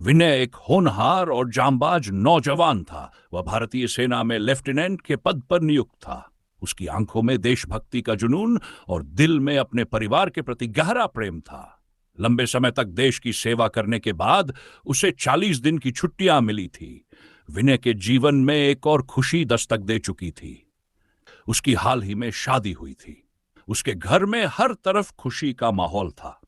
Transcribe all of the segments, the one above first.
विनय एक होनहार और जांबाज नौजवान था। वह भारतीय सेना में लेफ्टिनेंट के पद पर नियुक्त था। उसकी आंखों में देशभक्ति का जुनून और दिल में अपने परिवार के प्रति गहरा प्रेम था। लंबे समय तक देश की सेवा करने के बाद उसे 40 दिन की छुट्टियां मिली थी। विनय के जीवन में एक और खुशी दस्तक दे चुकी थी। उसकी हाल ही में शादी हुई थी। उसके घर में हर तरफ खुशी का माहौल था।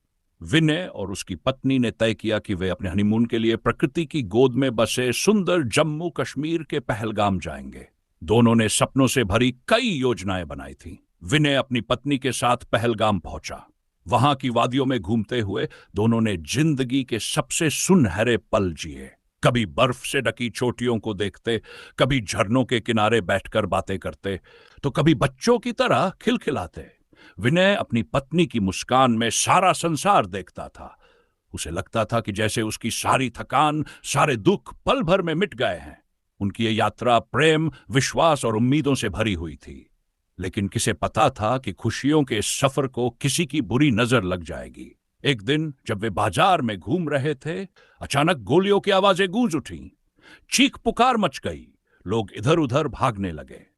विनय और उसकी पत्नी ने तय किया कि वे अपने हनीमून के लिए प्रकृति की गोद में बसे सुंदर जम्मू कश्मीर के पहलगाम जाएंगे। दोनों ने सपनों से भरी कई योजनाएं बनाई थीं। विनय अपनी पत्नी के साथ पहलगाम पहुंचा। वहां की वादियों में घूमते हुए दोनों ने जिंदगी के सबसे सुनहरे पल जिए। कभी बर्फ से ढकी चोटियों को देखते, कभी झरनों के किनारे बैठकर बातें करते, तो कभी बच्चों की तरह खिलखिलाते। विनय अपनी पत्नी की मुस्कान में सारा संसार देखता था। उसे लगता था कि जैसे उसकी सारी थकान, सारे दुख पल भर में मिट गए हैं। उनकी ये यात्रा प्रेम, विश्वास और उम्मीदों से भरी हुई थी। लेकिन किसे पता था कि खुशियों के इस सफर को किसी की बुरी नजर लग जाएगी। एक दिन जब वे बाजार में घूम रहे थे, अचानक गोलियों की आवाजें गूंज उठी। चीख पुकार मच गई। लोग इधर उधर भागने लगे।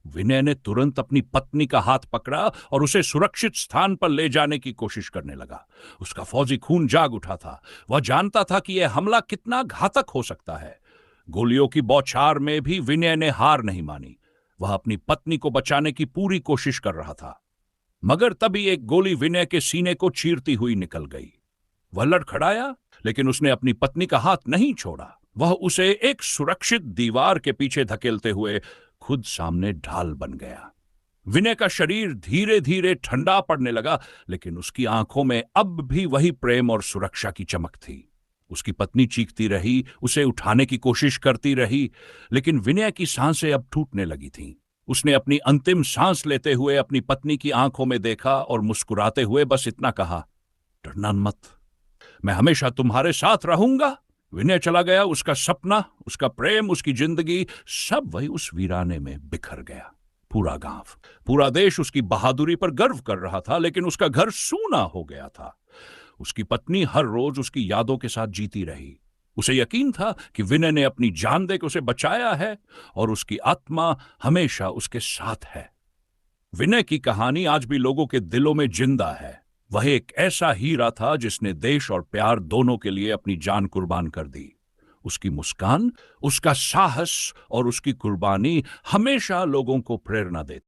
विनय ने तुरंत अपनी पत्नी का हाथ पकड़ा और उसे सुरक्षित स्थान पर ले जाने की कोशिश करने लगा। उसका फौजी खून जाग उठा था। वह जानता था कि यह हमला कितना घातक हो सकता है। गोलियों की बौछार में भी विनय ने हार नहीं मानी। वह अपनी पत्नी को बचाने की पूरी कोशिश कर रहा था। मगर तभी एक गोली विनय के सीने को चीरती हुई निकल गई। वह लड़खड़ाया, लेकिन उसने अपनी पत्नी का हाथ नहीं छोड़ा। वह उसे एक सुरक्षित दीवार के पीछे धकेलते हुए खुद सामने ढाल बन गया। विनय का शरीर धीरे धीरे ठंडा पड़ने लगा, लेकिन उसकी आंखों में अब भी वही प्रेम और सुरक्षा की चमक थी। उसकी पत्नी चीखती रही, उसे उठाने की कोशिश करती रही, लेकिन विनय की सांसें अब टूटने लगी थीं। उसने अपनी अंतिम सांस लेते हुए अपनी पत्नी की आंखों में देखा और मुस्कुराते हुए बस इतना कहा, डरना मत, मैं हमेशा तुम्हारे साथ रहूंगा। विनय चला गया। उसका सपना, उसका प्रेम, उसकी जिंदगी, सब वही उस वीराने में बिखर गया। पूरा गांव, पूरा देश उसकी बहादुरी पर गर्व कर रहा था, लेकिन उसका घर सूना हो गया था। उसकी पत्नी हर रोज उसकी यादों के साथ जीती रही। उसे यकीन था कि विनय ने अपनी जान दे के उसे बचाया है और उसकी आत्मा हमेशा उसके साथ है। विनय की कहानी आज भी लोगों के दिलों में जिंदा है। वह एक ऐसा हीरा था जिसने देश और प्यार दोनों के लिए अपनी जान कुर्बान कर दी। उसकी मुस्कान, उसका साहस और उसकी कुर्बानी हमेशा लोगों को प्रेरणा देती।